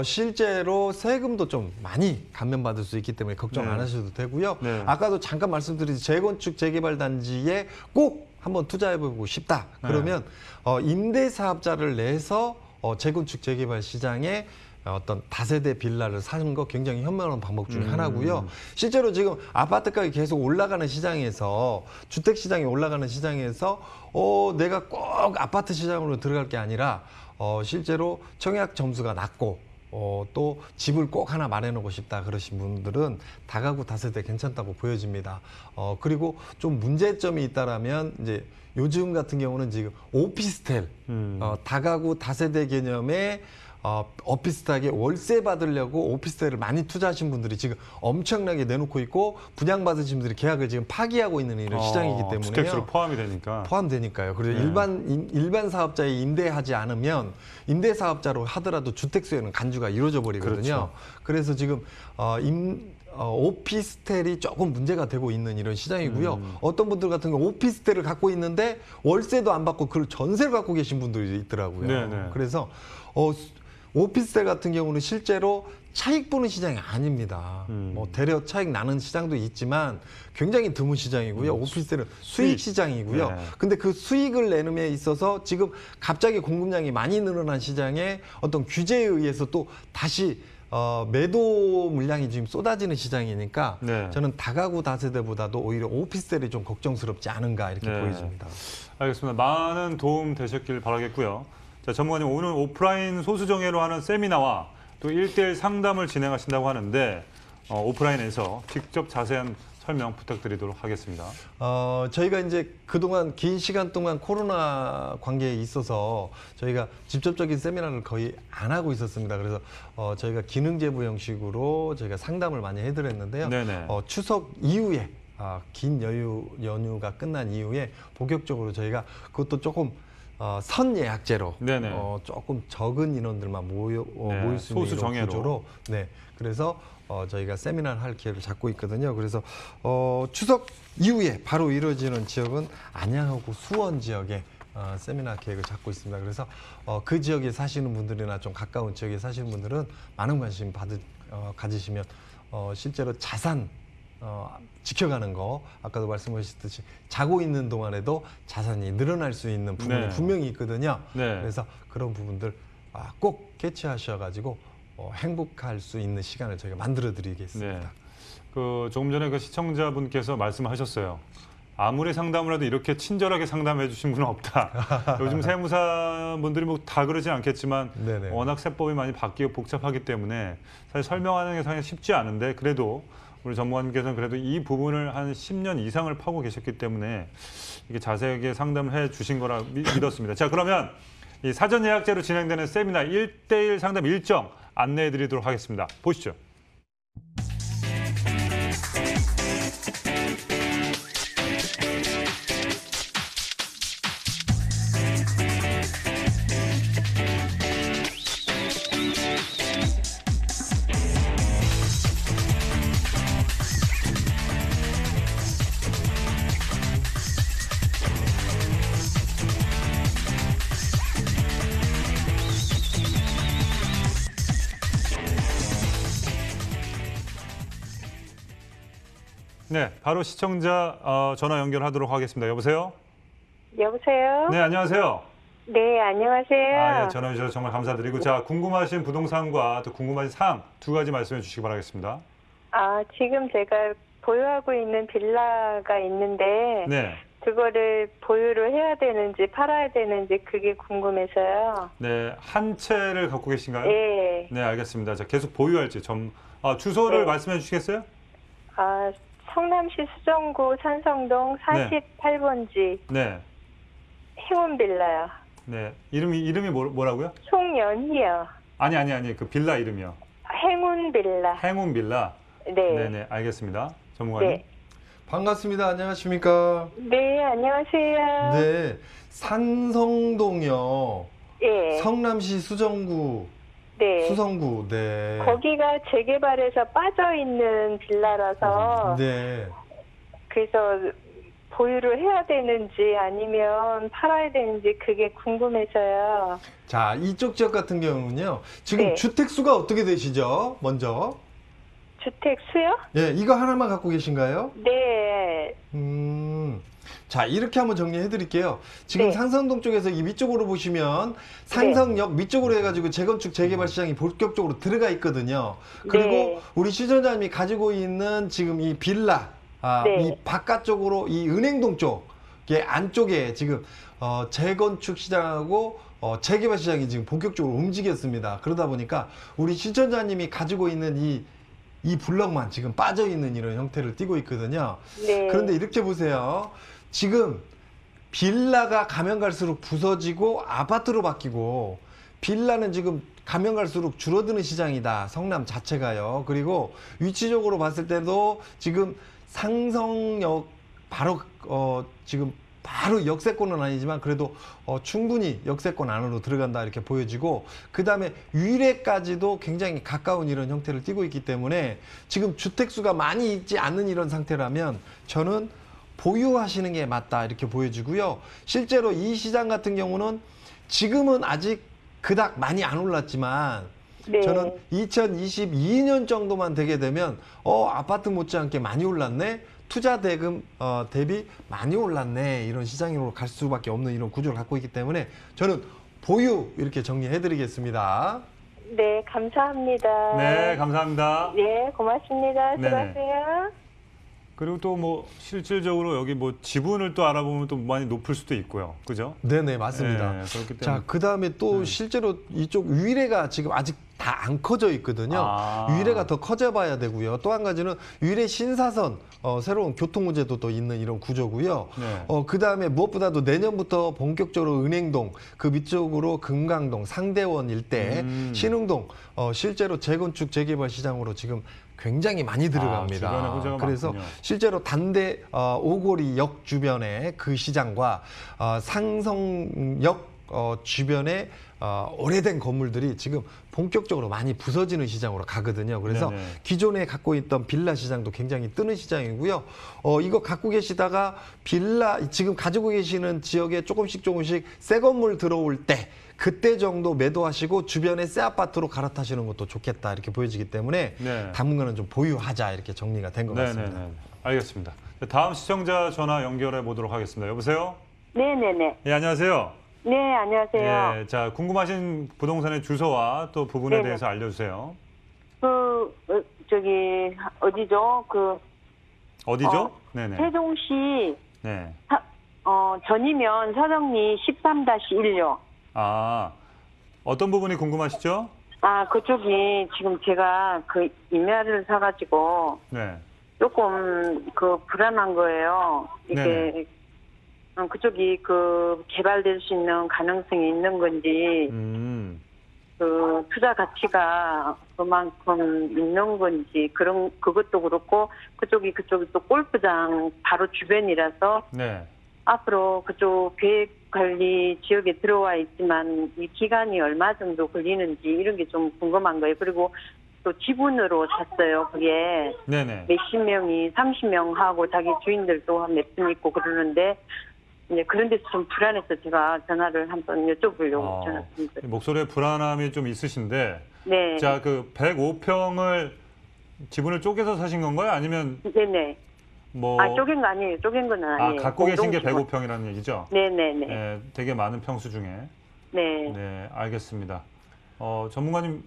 실제로 세금도 좀 많이 감면받을 수 있기 때문에 걱정 네. 안 하셔도 되고요. 네. 아까도 잠깐 말씀드린 재건축 재개발 단지에 꼭 한번 투자해보고 싶다. 그러면 임대사업자를 내서 재건축 재개발 시장에 어떤 다세대 빌라를 사는 거 굉장히 현명한 방법 중에 하나고요. 실제로 지금 아파트 가격이 계속 올라가는 시장에서, 주택 시장이 올라가는 시장에서 내가 꼭 아파트 시장으로 들어갈 게 아니라 실제로 청약 점수가 낮고 또 집을 꼭 하나 마련하고 싶다 그러신 분들은 다가구 다세대 괜찮다고 보여집니다. 그리고 좀 문제점이 있다라면 이제 요즘 같은 경우는 지금 오피스텔, 다가구 다세대 개념의 비슷하게 월세 받으려고 오피스텔을 많이 투자하신 분들이 지금 엄청나게 내놓고 있고 분양받으신 분들이 계약을 지금 파기하고 있는 이런 시장이기 때문에요. 주택수로 포함이 되니까. 포함되니까요. 그래서 네. 일반 사업자에 임대하지 않으면 임대 사업자로 하더라도 주택수에는 간주가 이루어져 버리거든요. 그렇죠. 그래서 지금 오피스텔이 조금 문제가 되고 있는 이런 시장이고요. 어떤 분들 같은 경우 오피스텔을 갖고 있는데 월세도 안 받고 그걸 전세를 갖고 계신 분들이 있더라고요. 네네. 그래서 오피스텔 같은 경우는 실제로 차익 보는 시장이 아닙니다. 뭐 대려 차익 나는 시장도 있지만 굉장히 드문 시장이고요. 오피스텔은 수익 시장이고요. 네. 근데 그 수익을 내는 데 있어서 지금 갑자기 공급량이 많이 늘어난 시장에 어떤 규제에 의해서 또 다시 매도 물량이 지금 쏟아지는 시장이니까 네. 저는 다가구 다세대보다도 오히려 오피스텔이 좀 걱정스럽지 않은가 이렇게 네. 보여집니다. 알겠습니다. 많은 도움 되셨길 바라겠고요. 자, 전문가님, 오늘 오프라인 소수정예로 하는 세미나와 또 1대1 상담을 진행하신다고 하는데 오프라인에서 직접 자세한 설명 부탁드리도록 하겠습니다. 저희가 이제 그동안 긴 시간 동안 코로나 관계에 있어서 저희가 직접적인 세미나를 거의 안 하고 있었습니다. 그래서 저희가 기능제보 형식으로 저희가 상담을 많이 해드렸는데요. 네네. 추석 이후에 긴 연휴가 끝난 이후에 본격적으로 저희가 그것도 조금 선예약제로 네네. 조금 적은 인원들만 모일 수 있는 소수 이런 정예로. 구조로 네, 그래서 저희가 세미나를 할 기회를 잡고 있거든요. 그래서 추석 이후에 바로 이루어지는 지역은 안양하고 수원 지역에 세미나 계획을 잡고 있습니다. 그래서 그 지역에 사시는 분들이나 좀 가까운 지역에 사시는 분들은 많은 관심 가지시면 실제로 자산 지켜가는 거, 아까도 말씀하셨듯이 자고 있는 동안에도 자산이 늘어날 수 있는 부분이 네. 분명히 있거든요. 네. 그래서 그런 부분들 꼭 캐치하셔가지고 행복할 수 있는 시간을 저희가 만들어드리겠습니다. 네. 조금 전에 그 시청자분께서 말씀하셨어요. 아무리 상담을 해도 이렇게 친절하게 상담해 주신 분은 없다. 요즘 세무사분들이 뭐 다 그러진 않겠지만 네네. 워낙 세법이 많이 바뀌고 복잡하기 때문에 사실 설명하는 게 상당히 쉽지 않은데 그래도 우리 전문가님께서는 그래도 이 부분을 한 10년 이상을 파고 계셨기 때문에 이게 자세하게 상담을 해 주신 거라 믿었습니다. 자, 그러면 이 사전 예약제로 진행되는 세미나 1대1 상담 일정 안내해 드리도록 하겠습니다. 보시죠. 네, 바로 시청자 전화 연결하도록 하겠습니다. 여보세요? 여보세요? 네, 안녕하세요. 네, 안녕하세요. 예, 전화 주셔서 정말 감사드리고, 자, 궁금하신 부동산과 또 궁금하신 사항 두 가지 말씀해 주시기 바라겠습니다. 지금 제가 보유하고 있는 빌라가 있는데 네, 그거를 보유를 해야 되는지 팔아야 되는지 그게 궁금해서요. 네, 한 채를 갖고 계신가요? 네. 네, 알겠습니다. 자, 계속 보유할지 주소를 네. 말씀해 주시겠어요? 성남시 수정구 산성동 48번지 네, 행운빌라요. 네, 이름이 뭐라고요? 송연희요. 아니, 그 빌라 이름이요. 행운빌라. 행운 빌라. 네. 네, 알겠습니다. 전문가님. 네. 반갑습니다. 안녕하십니까? 네, 안녕하세요. 네, 산성동이요. 예. 성남시 수정구, 네. 수성구. 네. 거기가 재개발에서 빠져 있는 빌라라서 네. 그래서 보유를 해야 되는지 아니면 팔아야 되는지 그게 궁금해서요. 자, 이쪽 지역 같은 경우는요. 지금 네. 주택 수가 어떻게 되시죠? 먼저. 주택 수요? 예, 이거 하나만 갖고 계신가요? 네. 자, 이렇게 한번 정리해 드릴게요. 지금 네. 상성동 쪽에서 이 위쪽으로 보시면 상성역 밑쪽으로 해가지고 재건축 재개발 시장이 본격적으로 들어가 있거든요. 그리고 네. 우리 시청자님이 가지고 있는 지금 이 빌라, 네. 이 바깥쪽으로 이 은행동 쪽의 안쪽에 지금 재건축 시장하고 재개발 시장이 지금 본격적으로 움직였습니다. 그러다 보니까 우리 시청자님이 가지고 있는 이 블럭만 지금 빠져 있는 이런 형태를 띠고 있거든요. 네. 그런데 이렇게 보세요. 지금 빌라가 가면 갈수록 부서지고 아파트로 바뀌고 빌라는 지금 가면 갈수록 줄어드는 시장이다. 성남 자체가요. 그리고 위치적으로 봤을 때도 지금 상성역 바로 지금 바로 역세권은 아니지만 그래도 충분히 역세권 안으로 들어간다 이렇게 보여지고 그 다음에 위례까지도 굉장히 가까운 이런 형태를 띠고 있기 때문에 지금 주택수가 많이 있지 않는 이런 상태라면 저는 보유하시는 게 맞다 이렇게 보여지고요. 실제로 이 시장 같은 경우는 지금은 아직 그닥 많이 안 올랐지만 네. 저는 2022년 정도만 되게 되면 아파트 못지않게 많이 올랐네. 투자 대금 대비 많이 올랐네. 이런 시장으로 갈 수밖에 없는 이런 구조를 갖고 있기 때문에 저는 보유 이렇게 정리해 드리겠습니다. 네, 감사합니다. 네, 감사합니다. 네, 고맙습니다. 네네. 수고하세요. 그리고 또 뭐 실질적으로 여기 뭐 지분을 또 알아보면 또 많이 높을 수도 있고요. 그죠? 네네, 맞습니다. 네, 그렇기 때문에. 자, 그 다음에 또 실제로 이쪽 위례가 지금 아직 다 안 커져 있거든요. 위례가 더 커져 봐야 되고요. 또 한 가지는 위례 신사선 새로운 교통 문제도 또 있는 이런 구조고요. 네. 그 다음에 무엇보다도 내년부터 본격적으로 은행동 그 밑쪽으로 금강동 상대원 일대 신흥동 실제로 재건축 재개발 시장으로 지금 굉장히 많이 들어갑니다. 주변에 호재가 그래서 많군요. 실제로 단대 오거리역 주변에 그 시장과 상성역 주변에 오래된 건물들이 지금 본격적으로 많이 부서지는 시장으로 가거든요. 그래서 네네. 기존에 갖고 있던 빌라 시장도 굉장히 뜨는 시장이고요. 이거 갖고 계시다가 지금 가지고 계시는 지역에 조금씩 새 건물 들어올 때 그때 정도 매도하시고 주변에 새 아파트로 갈아타시는 것도 좋겠다 이렇게 보여지기 때문에 네. 당분간은 좀 보유하자 이렇게 정리가 된 것 같습니다. 네네네. 알겠습니다. 다음 시청자 전화 연결해 보도록 하겠습니다. 여보세요? 네네네. 예, 안녕하세요. 네, 안녕하세요. 예, 자, 궁금하신 부동산의 주소와 또 부분에 네네. 대해서 알려주세요. 어디죠? 어디죠? 네네. 세종시, 네. 전이면 서정리 13-1요. 아, 어떤 부분이 궁금하시죠? 그쪽이 지금 제가 임야를 사가지고 네. 조금 불안한 거예요. 이게, 네네. 그쪽이 개발될 수 있는 가능성이 있는 건지, 투자 가치가 그만큼 있는 건지, 그것도 그렇고, 그쪽이 또 골프장 바로 주변이라서, 네. 앞으로 그쪽 계획관리 지역에 들어와 있지만, 이 기간이 얼마 정도 걸리는지, 이런 게 좀 궁금한 거예요. 그리고 또 지분으로 샀어요, 그게. 네네. 몇십 명이 30명 하고 자기 주인들도 한 몇 분 있고 그러는데, 이제 그런 데서 좀 불안해서 제가 전화를 한번 여쭤보려고 전화드립니다. 목소리에 불안함이 좀 있으신데, 네. 자, 105평을 지분을 쪼개서 사신 건가요? 아니면 네네. 쪼갠 거 아니에요. 쪼갠 건 아니에요. 갖고 계신 게 공동 105평이라는 얘기죠? 네네네. 네, 되게 많은 평수 중에. 네. 네, 알겠습니다. 전문가님.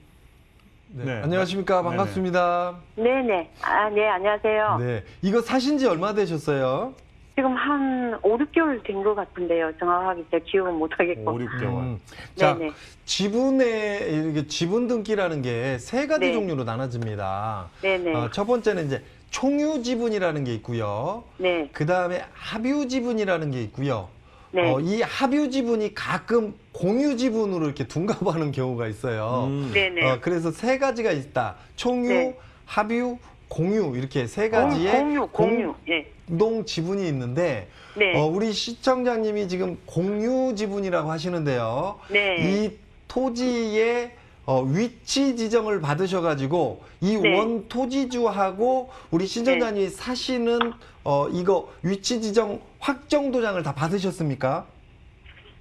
네. 안녕하십니까. 반갑습니다. 네네. 네, 안녕하세요. 네. 이거 사신 지 얼마 되셨어요? 지금 한 5, 6개월 된 것 같은데요. 정확하게 제가 기억은 못 하겠고. 5, 6개월. 자, 네네. 지분 등기라는 게 세 가지 네. 종류로 나눠집니다. 네네. 첫 번째는 이제 총유 지분이라는 게 있고요. 네. 그 다음에 합유 지분이라는 게 있고요. 네. 이 합유 지분이 가끔 공유 지분으로 이렇게 둔갑하는 경우가 있어요. 네네. 그래서 세 가지가 있다. 총유, 네. 합유, 공유 이렇게 세 가지의 공유. 네. 공동 지분이 있는데 네. 우리 시청자님이 지금 공유 지분이라고 하시는데요. 네. 이 토지의 위치 지정을 받으셔가지고 이 네. 원 토지주하고 우리 신청자님이 사시는 이거 위치 지정 확정 도장을 다 받으셨습니까?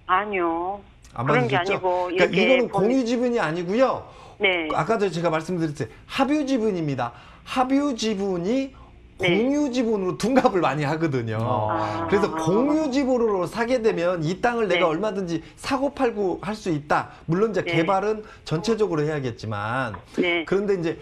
아니요. 안 그런 게 받으셨죠? 아니고 그러니까 이렇게 이거는 공유 지분이 아니고요. 네. 아까도 제가 말씀드렸듯이 합유 지분입니다. 합유 지분이 네. 공유 지분으로 둔갑을 많이 하거든요. 그래서 공유 지분으로 사게 되면 이 땅을 네. 내가 얼마든지 사고 팔고 할 수 있다. 물론 이제 네. 개발은 전체적으로 해야겠지만 네. 그런데 이제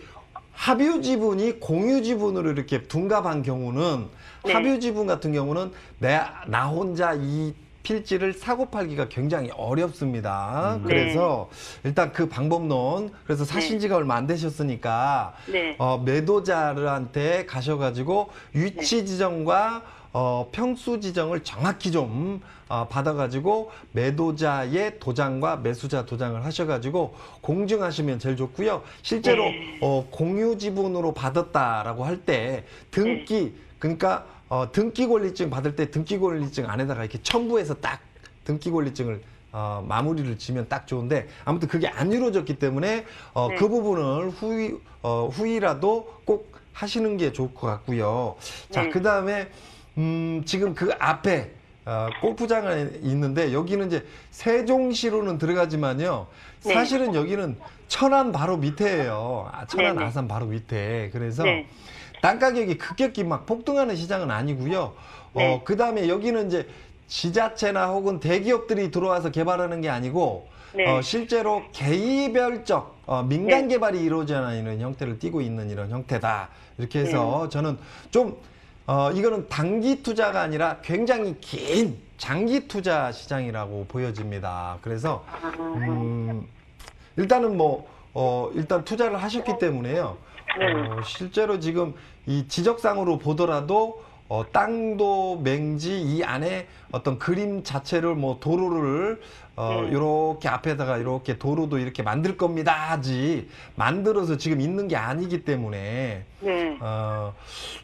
합유 지분이 공유 지분으로 이렇게 둔갑한 경우는 네. 합유 지분 같은 경우는 나 혼자 이 필지를 사고 팔기가 굉장히 어렵습니다. 그래서 일단 그 방법론 그래서 사신 지가 얼마 안 되셨으니까 네. 매도자한테 가셔가지고 위치 지정과 평수 지정을 정확히 좀 받아가지고 매도자의 도장과 매수자 도장을 하셔가지고 공증하시면 제일 좋고요. 실제로 공유 지분으로 받았다라고 할 때 등기 그러니까 등기권리증 받을 때 등기권리증 안에다가 이렇게 첨부해서 딱 등기권리증을 마무리를 지면 딱 좋은데 아무튼 그게 안 이루어졌기 때문에 그 부분을 후이라도 꼭 하시는 게 좋을 것 같고요. 자, 네. 그 다음에 지금 그 앞에 골프장에 있는데 여기는 이제 세종시로는 들어가지만요. 네. 사실은 여기는 천안 바로 밑에예요. 천안 네네. 아산 바로 밑에. 그래서 네. 땅 가격이 급격히 막 폭등하는 시장은 아니고요. 네. 그 다음에 여기는 이제 지자체나 혹은 대기업들이 들어와서 개발하는 게 아니고 네. 실제로 개이별적 민간 네. 개발이 이루어지는 형태를 띠고 있는 이런 형태다. 이렇게 해서 저는 좀 이거는 단기 투자가 아니라 굉장히 긴 장기 투자 시장이라고 보여집니다. 그래서 일단은 일단 투자를 하셨기 때문에요. 실제로 지금 이 지적상으로 보더라도 땅도 맹지 이 안에 어떤 그림 자체를 도로를 요렇게 앞에다가 이렇게 도로도 이렇게 만들 겁니다 하지 만들어서 지금 있는 게 아니기 때문에 네.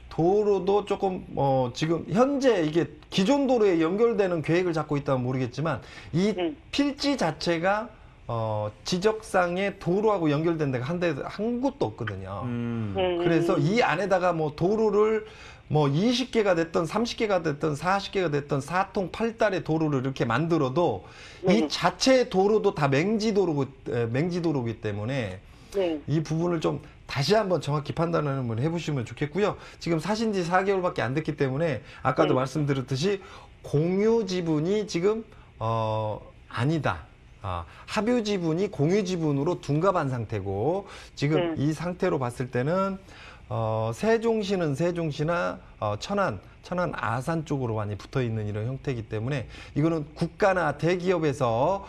도로도 조금 지금 현재 이게 기존 도로에 연결되는 계획을 잡고 있다면 모르겠지만 이 필지 자체가 지적상에 도로하고 연결된 데가 한 곳도 없거든요. 네. 그래서 이 안에다가 뭐 도로를 뭐 20개가 됐던 30개가 됐던 40개가 됐던 4통 8달의 도로를 이렇게 만들어도 네. 이 자체의 도로도 다 맹지도로기 때문에 네. 이 부분을 좀 다시 한번 정확히 판단을 한번 해보시면 좋겠고요. 지금 사신 지 4개월밖에 안 됐기 때문에 아까도 네. 말씀드렸듯이 공유 지분이 지금 아니다. 합유 지분이 공유 지분으로 둔갑한 상태고 지금 이 상태로 봤을 때는 세종시는 세종시나 천안 아산 쪽으로 많이 붙어 있는 이런 형태이기 때문에 이거는 국가나 대기업에서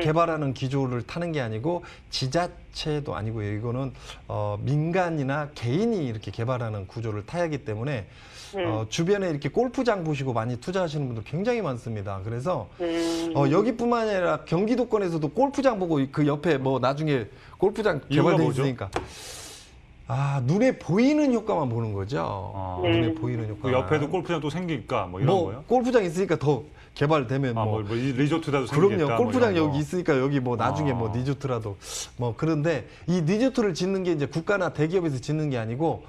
개발하는 기조를 타는 게 아니고 지자체도 아니고요. 이거는 민간이나 개인이 이렇게 개발하는 구조를 타야 하기 때문에 주변에 이렇게 골프장 보시고 많이 투자하시는 분들 굉장히 많습니다. 그래서 여기뿐만 아니라 경기도권에서도 골프장 보고 그 옆에 뭐 나중에 골프장 이유가 개발돼 뭐죠? 있으니까 눈에 보이는 효과만 보는 거죠. 네. 눈에 보이는 효과. 그 옆에도 골프장 또 생길까 뭐 이런 거요? 골프장 있으니까 더 개발되면 뭐 리조트라도 생기겠다. 그럼요. 골프장 뭐 이런 여기 거. 있으니까 여기 뭐 나중에 뭐 리조트라도 그런데 이 리조트를 짓는 게 이제 국가나 대기업에서 짓는 게 아니고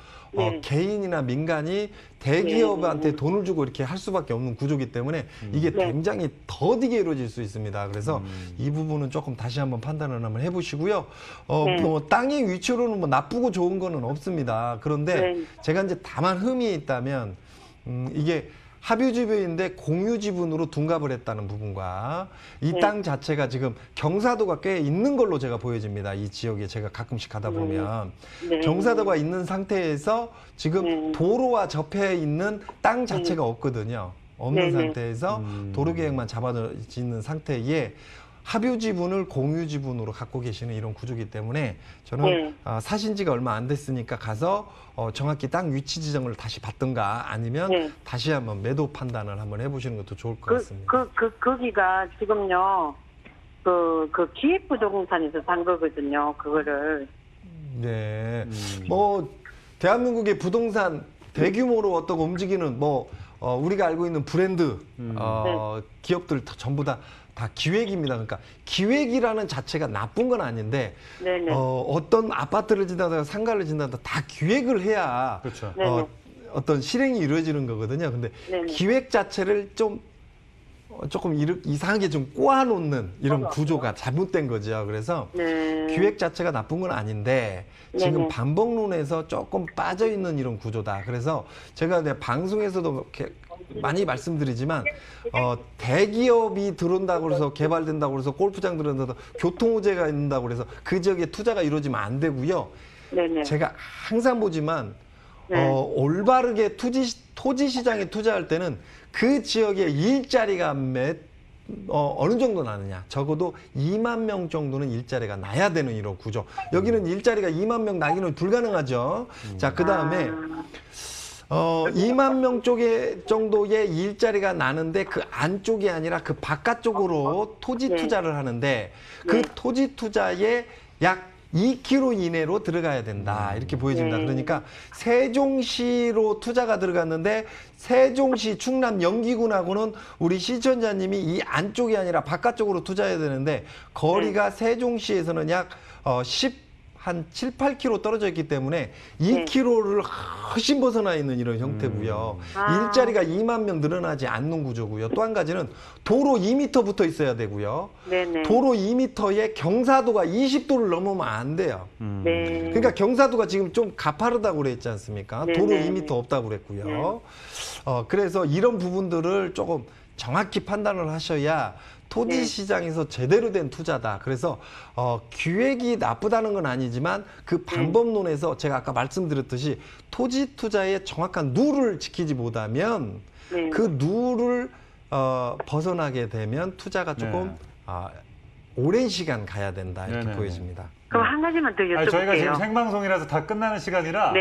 개인이나 민간이 대기업한테 돈을 주고 이렇게 할 수밖에 없는 구조기 때문에 이게 굉장히 더디게 이루어질 수 있습니다. 그래서 이 부분은 조금 다시 한번 판단을 한번 해보시고요. 뭐 땅의 위치로는 뭐 나쁘고 좋은 거는 없습니다. 그런데 제가 이제 다만 흠이 있다면 이게 합유 지분인데 공유 지분으로 둔갑을 했다는 부분과 이 땅 자체가 지금 경사도가 꽤 있는 걸로 제가 보여집니다. 이 지역에 제가 가끔씩 가다 보면 경사도가 있는 상태에서 지금 도로와 접해 있는 땅 자체가 없거든요. 없는 상태에서 도로 계획만 잡아지는 상태에 합유 지분을 공유 지분으로 갖고 계시는 이런 구조이기 때문에 저는 사신 지가 얼마 안 됐으니까 가서 정확히 땅 위치 지정을 다시 받든가 아니면 다시 한번 매도 판단을 한번 해보시는 것도 좋을 것 같습니다. 거기가 지금요, 그 기획부동산에서 산 거거든요, 그거를. 네. 뭐, 대한민국의 부동산 대규모로 어떤 움직이는 우리가 알고 있는 브랜드, 기업들 전부 다 기획입니다. 그러니까 기획이라는 자체가 나쁜 건 아닌데 어떤 아파트를 짓는다, 상가를 짓는다 다 기획을 해야 그렇죠. 어떤 실행이 이루어지는 거거든요. 근데 기획 자체를 조금 이상하게 좀 꼬아놓는 이런 구조가 잘못된 거죠. 그래서 기획 자체가 나쁜 건 아닌데 지금 반복론에서 조금 빠져 있는 이런 구조다. 그래서 제가 방송에서도 이렇게 많이 말씀드리지만 대기업이 들어온다고 해서 개발된다고 해서 골프장 들어온다고 해서 교통호재가 있는다고 해서 그 지역에 투자가 이루어지면 안 되고요. 제가 항상 보지만 올바르게 토지 시장에 투자할 때는 그 지역의 일자리가 어느 정도 나느냐. 적어도 2만 명 정도는 일자리가 나야 되는 이런 구조. 여기는 일자리가 2만 명 나기는 불가능하죠. 자, 그 다음에 2만 명 정도의 일자리가 나는데 그 안쪽이 아니라 그 바깥쪽으로 토지 투자를 하는데 그 토지 투자에 약 2km 이내로 들어가야 된다. 이렇게 보여집니다. 그러니까 세종시로 투자가 들어갔는데 세종시 충남 영기군하고는 우리 시청자님이 이 안쪽이 아니라 바깥쪽으로 투자해야 되는데 거리가 세종시에서는 약 한 7, 8km 떨어져 있기 때문에 2km를 훨씬 벗어나 있는 이런 형태고요. 일자리가 2만 명 늘어나지 않는 구조고요. 또 한 가지는 도로 2m 붙어 있어야 되고요. 도로 2m에 경사도가 20도를 넘으면 안 돼요. 그러니까 경사도가 지금 좀 가파르다고 그랬지 않습니까? 도로 2m 없다고 그랬고요. 그래서 이런 부분들을 조금 정확히 판단을 하셔야 토지 시장에서 제대로 된 투자다. 그래서 기획이 나쁘다는 건 아니지만 그 방법론에서 제가 아까 말씀드렸듯이 토지 투자의 정확한 룰을 지키지 못하면 그 룰을 벗어나게 되면 투자가 조금 오랜 시간 가야 된다. 이렇게 보여집니다. 그럼 한 가지만 더 여쭤볼게요. 저희가 지금 생방송이라서 다 끝나는 시간이라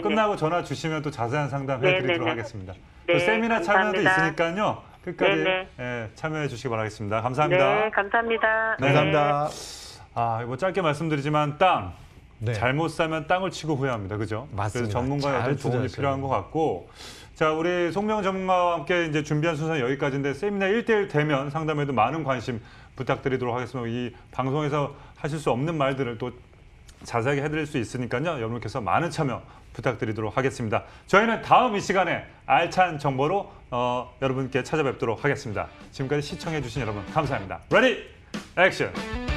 끝나고 전화 주시면 또 자세한 상담 해드리도록 하겠습니다. 또 세미나 참여도 있으니까요. 끝까지 참여해 주시기 바라겠습니다. 감사합니다. 네, 감사합니다. 감사합니다. 뭐 짧게 말씀드리지만 땅 잘못 사면 땅을 치고 후회합니다. 그죠? 맞습니다. 그래서 전문가의 어떤 도움이 필요한 것 같고, 자, 우리 송명 전문가와 함께 이제 준비한 순서는 여기까지인데 세미나 1대1 대면 상담에도 많은 관심 부탁드립니다. 부탁드리도록 하겠습니다. 이 방송에서 하실 수 없는 말들을 또 자세하게 해드릴 수 있으니까요. 여러분께서 많은 참여 부탁드리도록 하겠습니다. 저희는 다음 이 시간에 알찬 정보로 여러분께 찾아뵙도록 하겠습니다. 지금까지 시청해주신 여러분 감사합니다. 레디 액션!